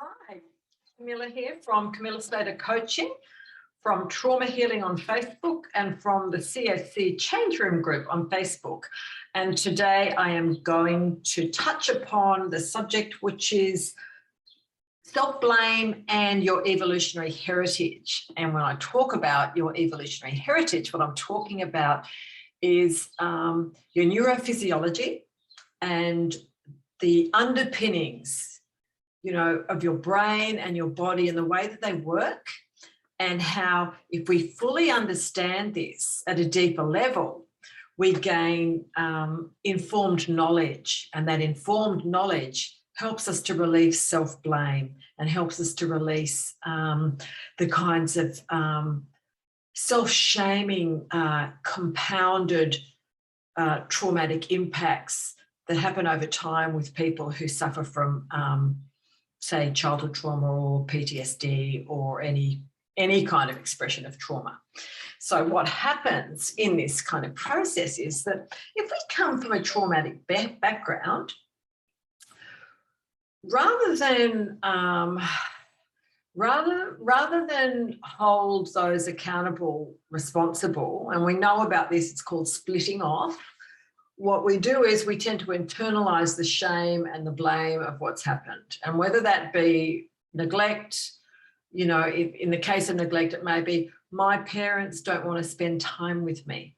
Hi, Camilla here from Camilla Slater Coaching, from Trauma Healing on Facebook and from the CSC Change Room group on Facebook. And today I am going to touch upon the subject, which is self-blame and your evolutionary heritage. And when I talk about your evolutionary heritage, what I'm talking about is your neurophysiology and the underpinnings, of your brain and your body and the way that they work, and how if we fully understand this at a deeper level, we gain informed knowledge, and that informed knowledge helps us to release self-blame and helps us to release the kinds of self-shaming, compounded traumatic impacts that happen over time with people who suffer from say childhood trauma or PTSD or any kind of expression of trauma. So what happens in this kind of process is that if we come from a traumatic background, rather than hold those accountable, responsible, and we know about this, it's called splitting off. What we do is we tend to internalize the shame and the blame of what's happened. And whether that be neglect, in the case of neglect, it may be my parents don't want to spend time with me,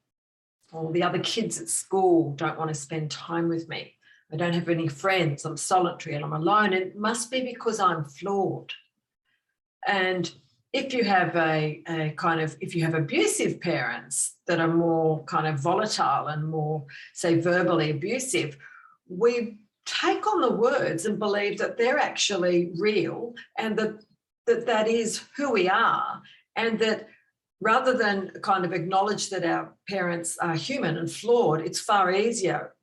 or the other kids at school don't want to spend time with me. I don't have any friends, I'm solitary and I'm alone. And it must be because I'm flawed. And if you have if you have abusive parents that are more kind of volatile and more, say, verbally abusive, we take on the words and believe that they're actually real and that is who we are, and that rather than kind of acknowledge that our parents are human and flawed, it's far easier,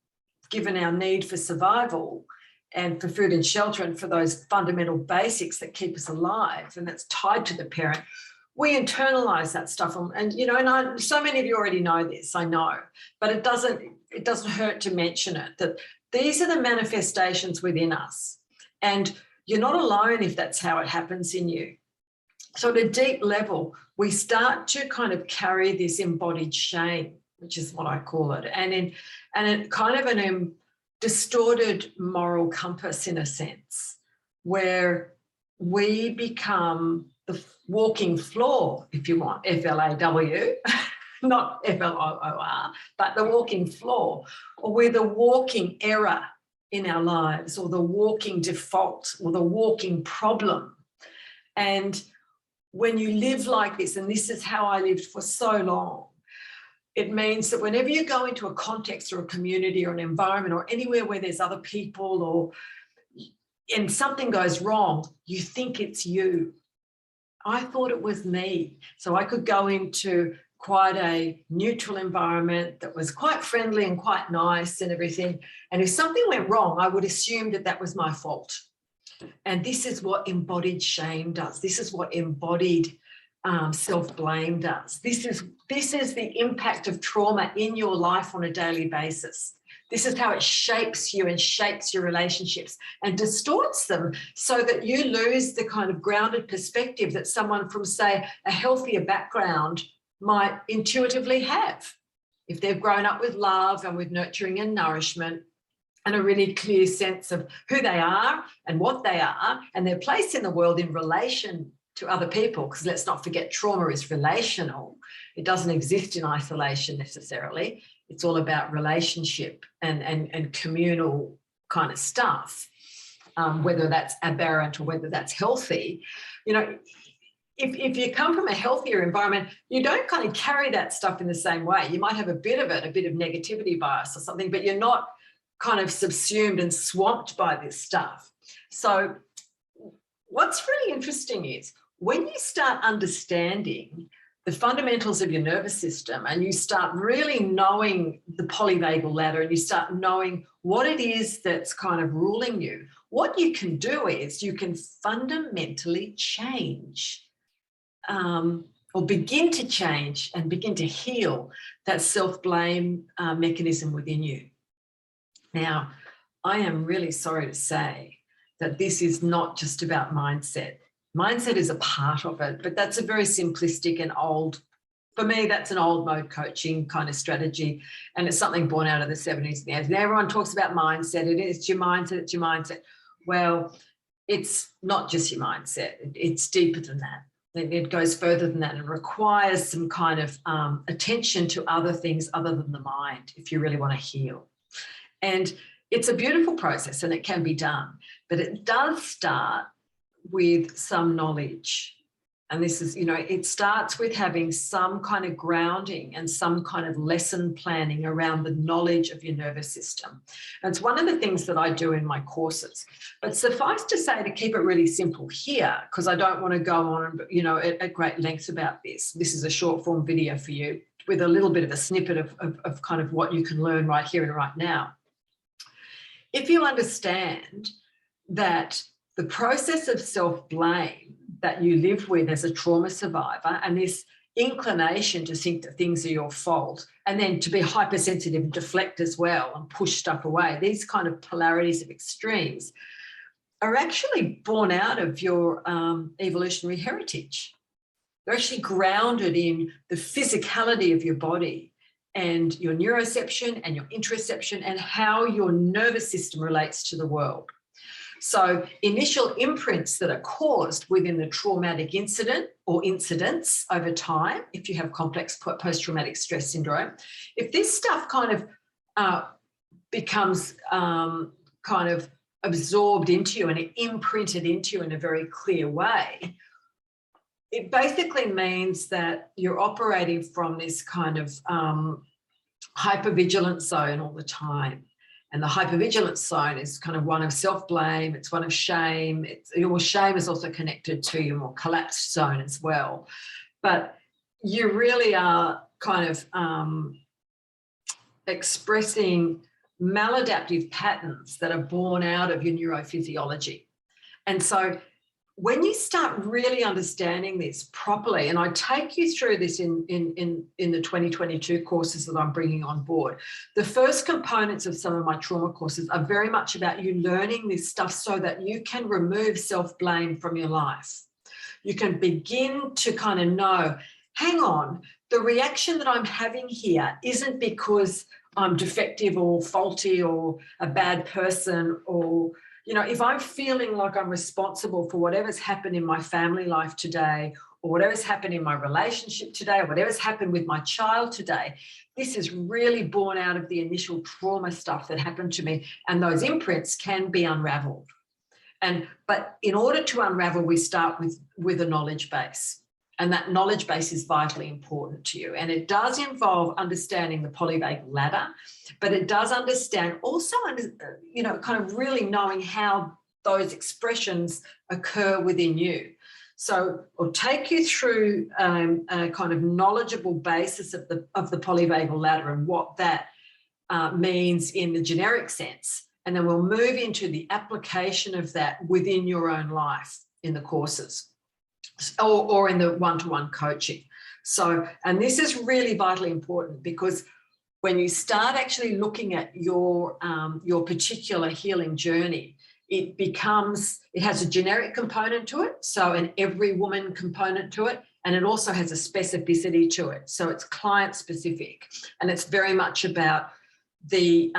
given our need for survival and for food and shelter and for those fundamental basics that keep us alive, and that's tied to the parent. We internalize that stuff, and so many of you already know this, I know, but it doesn't hurt to mention it, that these are the manifestations within us, and you're not alone if that's how it happens in you. So at a deep level, we start to kind of carry this embodied shame, which is what I call it, and it kind of an distorted moral compass, in a sense, where we become the walking flaw, if you want, F-L-A-W, not F-L-O-O-R, but the walking flaw, or we're the walking error in our lives, or the walking default, or the walking problem. And when you live like this, and this is how I lived for so long, it means that whenever you go into a context or a community or an environment or anywhere where there's other people and something goes wrong, you think it's you. I thought it was me. So I could go into quite a neutral environment that was quite friendly and quite nice and everything. And if something went wrong, I would assume that that was my fault. And this is what embodied shame does. This is what embodied self-blame does. This is the impact of trauma in your life on a daily basis. This is how it shapes you and shapes your relationships and distorts them, so that you lose the kind of grounded perspective that someone from, say, a healthier background might intuitively have if they've grown up with love and with nurturing and nourishment and a really clear sense of who they are and what they are and their place in the world in relation to other people, because let's not forget, trauma is relational. It doesn't exist in isolation necessarily. It's all about relationship and communal kind of stuff, whether that's aberrant or whether that's healthy. If you come from a healthier environment, you don't kind of carry that stuff in the same way. You might have a bit of negativity bias or something, but you're not kind of subsumed and swamped by this stuff. So what's really interesting is when you start understanding the fundamentals of your nervous system and you start really knowing the polyvagal ladder and you start knowing what it is that's kind of ruling you, what you can do is you can fundamentally change or begin to change and begin to heal that self-blame mechanism within you. Now, I am really sorry to say that this is not just about mindset. Mindset is a part of it, but that's a very simplistic and old, for me, that's an old mode coaching kind of strategy. And it's something born out of the 70s and the 80s. And everyone talks about mindset. It's your mindset, it's your mindset. Well, it's not just your mindset. It's deeper than that. It goes further than that and requires some kind of attention to other things other than the mind if you really want to heal. And it's a beautiful process and it can be done, but it does start with some knowledge. And this is, you know, it starts with having some kind of grounding and some kind of lesson planning around the knowledge of your nervous system. And it's one of the things that I do in my courses. But suffice to say, to keep it really simple here, because I don't want to go on, you know, at great lengths about this. This is a short form video for you with a little bit of a snippet of kind of what you can learn right here and right now. If you understand that the process of self-blame that you live with as a trauma survivor and this inclination to think that things are your fault and then to be hypersensitive and deflect as well and push stuff away, these kind of polarities of extremes are actually born out of your evolutionary heritage. They're actually grounded in the physicality of your body and your neuroception and your interoception and how your nervous system relates to the world. So initial imprints that are caused within the traumatic incident or incidents over time, if you have complex post-traumatic stress syndrome, if this stuff kind of becomes kind of absorbed into you and imprinted into you in a very clear way, it basically means that you're operating from this kind of hypervigilance zone all the time. And the hypervigilance zone is kind of one of self-blame, it's one of shame. Your shame is also connected to your more collapsed zone as well. But you really are kind of expressing maladaptive patterns that are born out of your neurophysiology. And so when you start really understanding this properly, and I take you through this in the 2022 courses that I'm bringing on board, the first components of some of my trauma courses are very much about you learning this stuff so that you can remove self-blame from your life. You can begin to kind of know, hang on, the reaction that I'm having here isn't because I'm defective or faulty or a bad person, or you know, if I'm feeling like I'm responsible for whatever's happened in my family life today, or whatever's happened in my relationship today, or whatever's happened with my child today, this is really born out of the initial trauma stuff that happened to me. And those imprints can be unraveled. But in order to unravel, we start with a knowledge base. And that knowledge base is vitally important to you. And it does involve understanding the polyvagal ladder, but it does understand also, you know, kind of really knowing how those expressions occur within you. So I'll take you through a kind of knowledgeable basis of the polyvagal ladder and what that means in the generic sense. And then we'll move into the application of that within your own life in the courses. Or in the one-to-one coaching. So, and this is really vitally important because when you start actually looking at your particular healing journey, it has a generic component to it, so an every woman component to it, and it also has a specificity to it. So it's client specific, and it's very much about the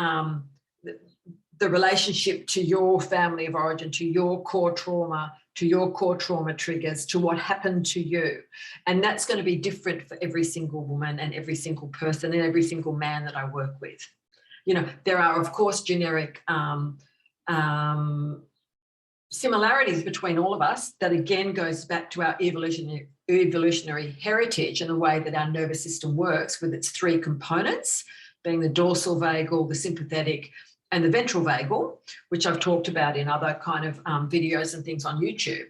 relationship to your family of origin, to your core trauma, to your core trauma triggers, to what happened to you. And that's going to be different for every single woman and every single person and every single man that I work with. You know, there are, of course, generic similarities between all of us that again goes back to our evolutionary heritage and the way that our nervous system works with its three components, being the dorsal vagal, the sympathetic, and the ventral vagal, which I've talked about in other kind of videos and things on YouTube.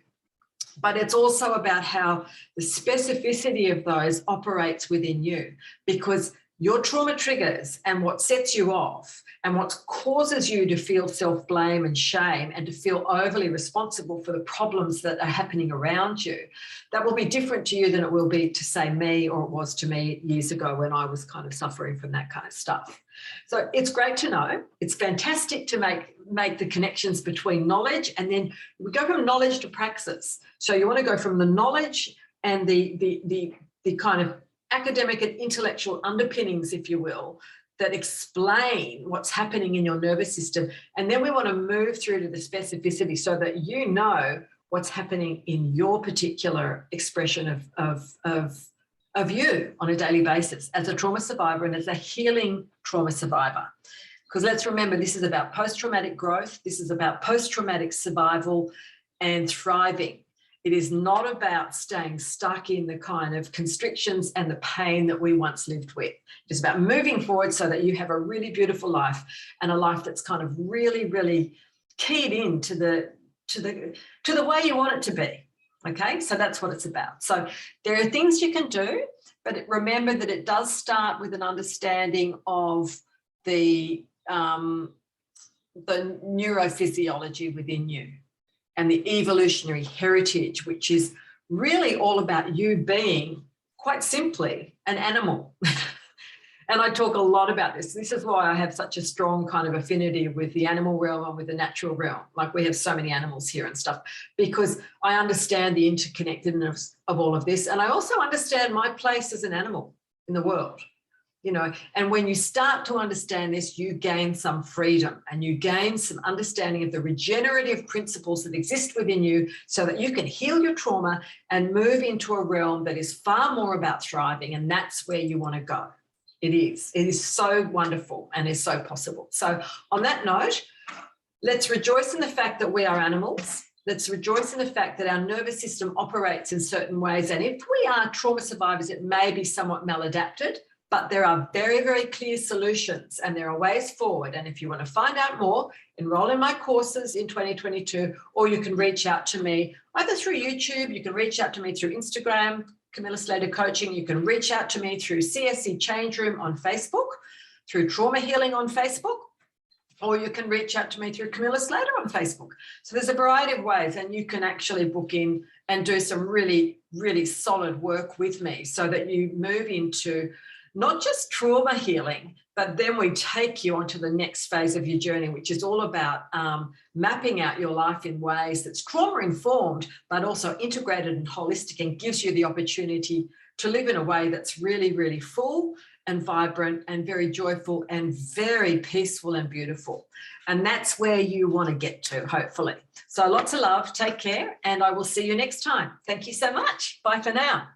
But it's also about how the specificity of those operates within you, because your trauma triggers and what sets you off and what causes you to feel self-blame and shame and to feel overly responsible for the problems that are happening around you, that will be different to you than it will be to, say, me, or it was to me years ago when I was kind of suffering from that kind of stuff. So it's great to know. It's fantastic to make the connections between knowledge, and then we go from knowledge to praxis. So you want to go from the knowledge and the kind of academic and intellectual underpinnings, if you will, that explain what's happening in your nervous system. And then we want to move through to the specificity so that you know what's happening in your particular expression of you on a daily basis as a trauma survivor and as a healing trauma survivor. Because let's remember, this is about post-traumatic growth. This is about post-traumatic survival and thriving. It is not about staying stuck in the kind of constrictions and the pain that we once lived with. It's about moving forward so that you have a really beautiful life, and a life that's kind of really, really keyed into the way you want it to be. Okay, so that's what it's about. So there are things you can do, but remember that it does start with an understanding of the neurophysiology within you and the evolutionary heritage, which is really all about you being, quite simply, an animal. And I talk a lot about this. This is why I have such a strong kind of affinity with the animal realm and with the natural realm. Like, we have so many animals here and stuff, because I understand the interconnectedness of all of this. And I also understand my place as an animal in the world. You know, and when you start to understand this, you gain some freedom and you gain some understanding of the regenerative principles that exist within you, so that you can heal your trauma and move into a realm that is far more about thriving. And that's where you want to go. It is so wonderful and is so possible. So on that note, let's rejoice in the fact that we are animals. Let's rejoice in the fact that our nervous system operates in certain ways. And if we are trauma survivors, it may be somewhat maladapted, but there are very, very clear solutions and there are ways forward. And if you want to find out more, enroll in my courses in 2022, or you can reach out to me either through YouTube, you can reach out to me through Instagram, Camilla Slater Coaching, you can reach out to me through CSC Change Room on Facebook, through Trauma Healing on Facebook, or you can reach out to me through Camilla Slater on Facebook. So there's a variety of ways, and you can actually book in and do some really, really solid work with me so that you move into not just trauma healing, but then we take you onto the next phase of your journey, which is all about mapping out your life in ways that's trauma-informed, but also integrated and holistic, and gives you the opportunity to live in a way that's really, really full and vibrant and very joyful and very peaceful and beautiful. And that's where you want to get to, hopefully. So lots of love, take care, and I will see you next time. Thank you so much. Bye for now.